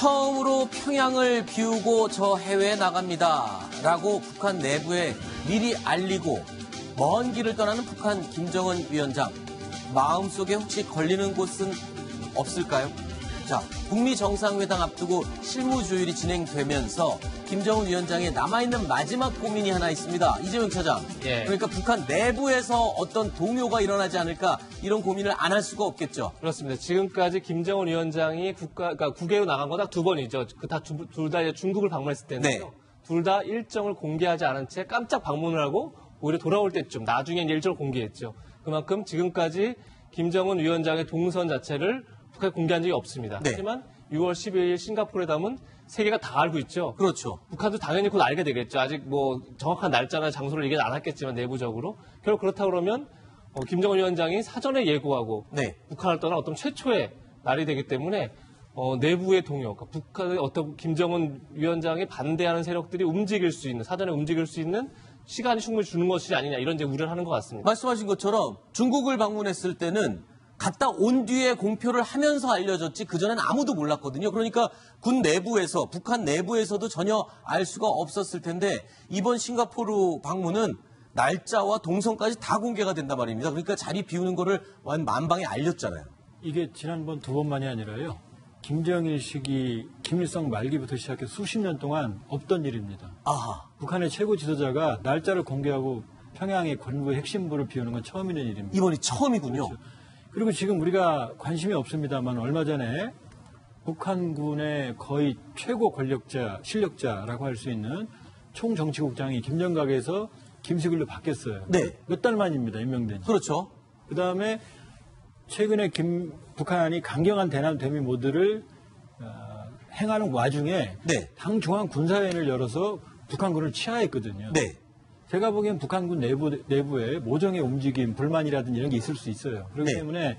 처음으로 평양을 비우고 저 해외에 나갑니다. 라고 북한 내부에 미리 알리고 먼 길을 떠나는 북한 김정은 위원장. 마음속에 혹시 걸리는 곳은 없을까요? 자, 북미 정상회담 앞두고 실무조율이 진행되면서 김정은 위원장의 남아있는 마지막 고민이 하나 있습니다. 이재명 차장. 예. 그러니까 북한 내부에서 어떤 동요가 일어나지 않을까 이런 고민을 안 할 수가 없겠죠. 그렇습니다. 지금까지 김정은 위원장이 그러니까 국외로 나간 거 딱 두 번이죠. 둘 다 중국을 방문했을 때인데요. 네. 둘 다 일정을 공개하지 않은 채 깜짝 방문을 하고 오히려 돌아올 때쯤 나중에 일정을 공개했죠. 그만큼 지금까지 김정은 위원장의 동선 자체를 북한에 공개한 적이 없습니다. 네. 하지만 6월 12일 싱가포르에 담은 세계가 다 알고 있죠. 그렇죠. 북한도 당연히 곧 알게 되겠죠. 아직 뭐 정확한 날짜나 장소를 얘기는 안 했겠지만 내부적으로. 결국 그렇다 그러면 김정은 위원장이 사전에 예고하고 네. 북한을 떠난 어떤 최초의 날이 되기 때문에 내부의 동요, 그러니까 북한의 어떤 김정은 위원장이 반대하는 세력들이 사전에 움직일 수 있는 시간이 충분히 주는 것이 아니냐 이런 이제 우려를 하는 것 같습니다. 말씀하신 것처럼 중국을 방문했을 때는 갔다 온 뒤에 공표를 하면서 알려졌지 그전엔 아무도 몰랐거든요. 그러니까 군 내부에서 북한 내부에서도 전혀 알 수가 없었을 텐데 이번 싱가포르 방문은 날짜와 동선까지 다 공개가 된단 말입니다. 그러니까 자리 비우는 거를 만방에 알렸잖아요. 이게 지난번 두 번만이 아니라요. 김정일 시기 김일성 말기부터 시작해 수십 년 동안 없던 일입니다. 아하. 북한의 최고 지도자가 날짜를 공개하고 평양의 관부의 핵심부를 비우는 건 처음 있는 일입니다. 이번이 처음이군요. 그렇죠. 그리고 지금 우리가 관심이 없습니다만 얼마 전에 북한군의 거의 최고 권력자, 실력자라고 할 수 있는 총정치국장이 김정각에서 김수길로 바뀌었어요. 네. 몇 달 만입니다. 임명된 지. 그렇죠. 그다음에 최근에 북한이 강경한 대남 대미 모드를 행하는 와중에 네. 당 중앙 군사회의를 열어서 북한군을 치하했거든요. 네. 제가 보기엔 북한군 내부에 모종의 움직임, 불만이라든지 이런 게 있을 수 있어요. 그렇기 네. 때문에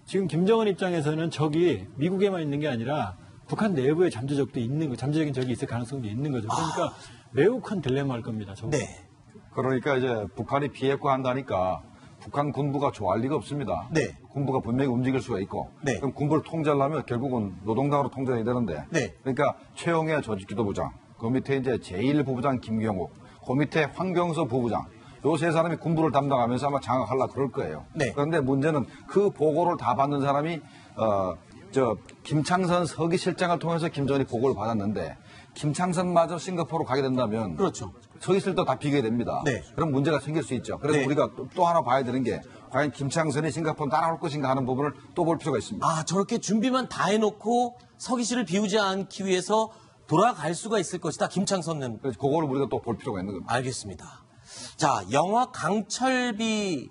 지금 김정은 입장에서는 적이 미국에만 있는 게 아니라 북한 내부에 잠재적도 있는 거, 잠재적인 적이 있을 가능성도 있는 거죠. 그러니까 매우 큰 딜레마일 겁니다. 네. 그러니까 이제 북한이 비핵화한다니까 북한 군부가 좋아할 리가 없습니다. 네. 군부가 분명히 움직일 수가 있고. 네. 그럼 군부를 통제하려면 결국은 노동당으로 통제해야 되는데. 네. 그러니까 최영애 조직지도부장, 그 밑에 이제 제1부부장 김경욱, 그 밑에 황병서 부부장. 요 세 사람이 군부를 담당하면서 아마 장악하려고 그럴 거예요. 네. 그런데 문제는 그 보고를 다 받는 사람이 김창선 서기실장을 통해서 김정은이 보고를 받았는데 김창선마저 싱가포르 가게 된다면 그렇죠. 서기실도 다 비게 됩니다. 네. 그런 문제가 생길 수 있죠. 그래서 네. 우리가 또 하나 봐야 되는 게 과연 김창선이 싱가포르 따라올 것인가 하는 부분을 또 볼 필요가 있습니다. 아, 저렇게 준비만 다 해놓고 서기실을 비우지 않기 위해서 돌아갈 수가 있을 것이다. 김창선은. 그래서 그거를 우리가 또 볼 필요가 있는 겁니다. 알겠습니다. 자, 영화 강철비에는요,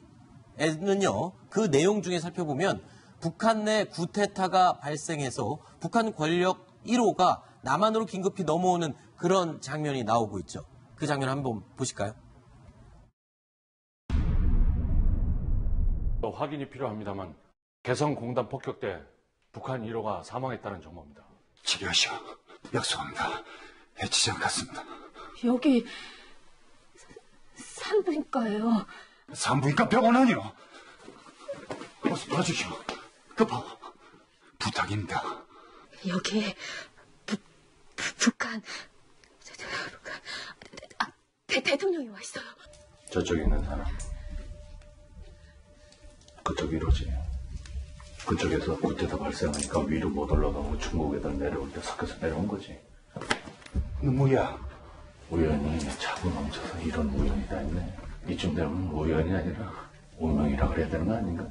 그 내용 중에 살펴보면 북한 내 구테타가 발생해서 북한 권력 1호가 남한으로 긴급히 넘어오는 그런 장면이 나오고 있죠. 그 장면 한번 보실까요? 확인이 필요합니다만 개성공단 폭격 때 북한 1호가 사망했다는 정보입니다. 치료하시오. 약속합니다. 해치지 않겠습니다. 여기 산부인과예요. 산부인과 병원 아니오. 어서 도와주시오. 급하오. 부탁입니다. 여기 북한 대통령이 와 있어요. 저쪽에 있는 사람. 그쪽 1호지. 그쪽에서 구태타 발생하니까 위로 못 올라가고 중국에다 내려올 때 섞여서 내려온 거지. 누구야? 우연히 차고 넘쳐서 이런 우연이 다 있네. 이쯤 되면 우연이 아니라 운명이라 그래야 되는 거 아닌가?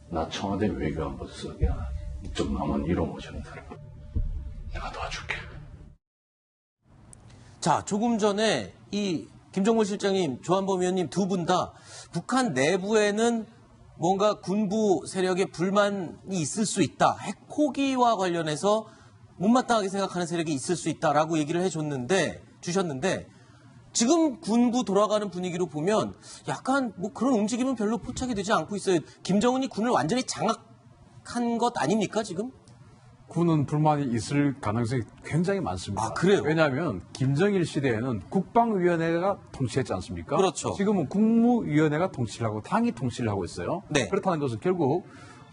나 청와대 외교안보 수석이야. 이쪽 남은 1호 모시는 사람. 내가 도와줄게. 자, 조금 전에 이 김정문 실장님, 조한범 의원님 두 분 다 북한 내부에는 뭔가 군부 세력의 불만이 있을 수 있다. 핵포기와 관련해서 못마땅하게 생각하는 세력이 있을 수 있다라고 얘기를 주셨는데 지금 군부 돌아가는 분위기로 보면 약간 뭐 그런 움직임은 별로 포착이 되지 않고 있어요. 김정은이 군을 완전히 장악한 것 아닙니까 지금? 군은 불만이 있을 가능성이 굉장히 많습니다. 아, 그래요? 왜냐하면 김정일 시대에는 국방위원회가 통치했지 않습니까? 그렇죠. 지금은 국무위원회가 통치를 하고 당이 통치를 하고 있어요. 네. 그렇다는 것은 결국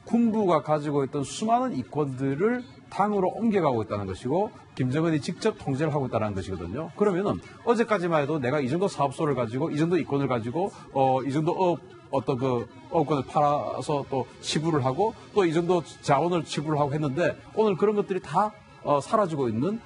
군부가 가지고 있던 수많은 이권들을 당으로 옮겨가고 있다는 것이고 김정은이 직접 통제를 하고 있다는 것이거든요. 그러면은 어제까지만 해도 내가 이 정도 사업소를 가지고 이 정도 이권을 가지고 이 정도 어떤 그 업권을 팔아서 또 지불을 하고 또 이 정도 자원을 지불을 하고 했는데 오늘 그런 것들이 다 사라지고 있는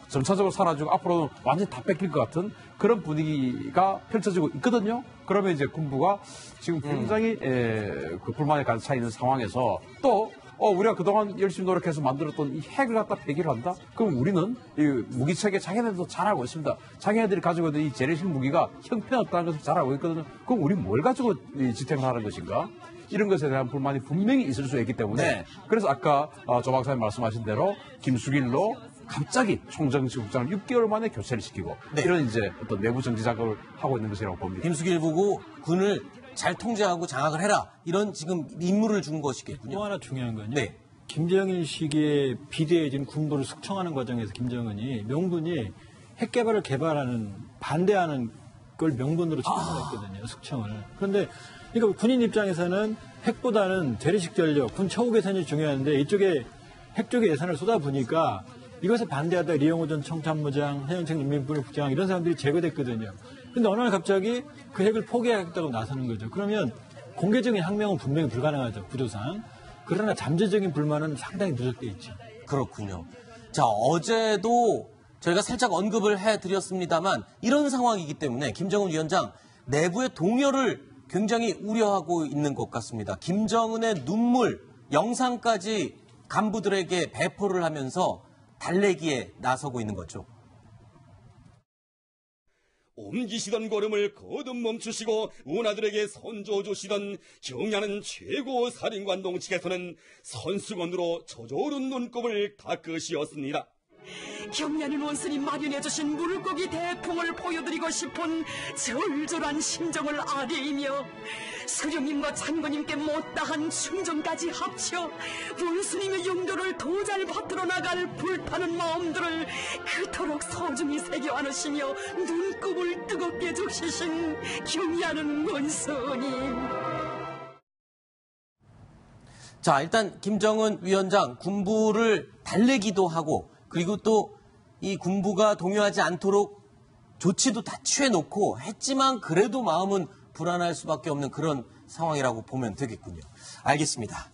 점차적으로 사라지고 앞으로는 완전히 다 뺏길 것 같은 그런 분위기가 펼쳐지고 있거든요. 그러면 이제 군부가 지금 굉장히 그 불만에 가득 차 있는 상황에서 또 우리가 그동안 열심히 노력해서 만들었던 이 핵을 갖다 폐기를 한다? 그럼 우리는 이 무기체계 자기네들도 잘 알고 있습니다. 자기네들이 가지고 있는 이 재래식 무기가 형편없다는 것을 잘 알고 있거든요. 그럼 우리 뭘 가지고 지탱을 하는 것인가? 이런 것에 대한 불만이 분명히 있을 수 있기 때문에 네. 그래서 아까 조 박사님 말씀하신 대로 김숙일로 갑자기 총정치국장을 6개월 만에 교체를 시키고 네. 이런 이제 어떤 내부 정치 작업을 하고 있는 것이라고 봅니다. 김숙일 보고 군을 잘 통제하고 장악을 해라. 이런 지금 임무를 준 것이겠군요. 또 하나 중요한 건요. 네. 김정일 시기에 비대해진 군부를 숙청하는 과정에서 김정은이 명분이 핵 개발을 반대하는 걸 명분으로 찍어냈거든요. 숙청을. 그런데 그러니까 군인 입장에서는 핵보다는 재래식 전력, 군 처우 개선이 중요한데 이쪽에 핵 쪽에 예산을 쏟아부니까 이것에 반대하다 리영호 전 청참모장, 해영책 인민부장 이런 사람들이 제거됐거든요. 근데 어느 날 갑자기 그 핵을 포기하겠다고 나서는 거죠. 그러면 공개적인 항명은 분명히 불가능하죠. 구조상. 그러나 잠재적인 불만은 상당히 누적돼 있죠. 그렇군요. 자, 어제도 저희가 살짝 언급을 해드렸습니다만 이런 상황이기 때문에 김정은 위원장 내부의 동요를 굉장히 우려하고 있는 것 같습니다. 김정은의 눈물, 영상까지 간부들에게 배포를 하면서 달래기에 나서고 있는 거죠. 옮기시던 걸음을 거듭 멈추시고 운하들에게 선조주시던 경야는 최고 사령관동 측에서는 선수건으로 저조른 눈곱을 닦으시었습니다. 경련인 원수님 마련해주신 물고기 대풍을 보여드리고 싶은 절절한 심정을 아뢰이며 서령님과 장군님께 못다한 충정까지 합쳐 원수님의 용도를 더 잘 받들어 나갈 불타는 마음들을 그토록 소중히 새겨 안으시며 눈곱을 뜨겁게 적시신 경야는 원수님. 자, 일단 김정은 위원장 군부를 달래기도 하고 그리고 또 이 군부가 동요하지 않도록 조치도 다 취해놓고 했지만 그래도 마음은 불안할 수밖에 없는 그런 상황이라고 보면 되겠군요. 알겠습니다.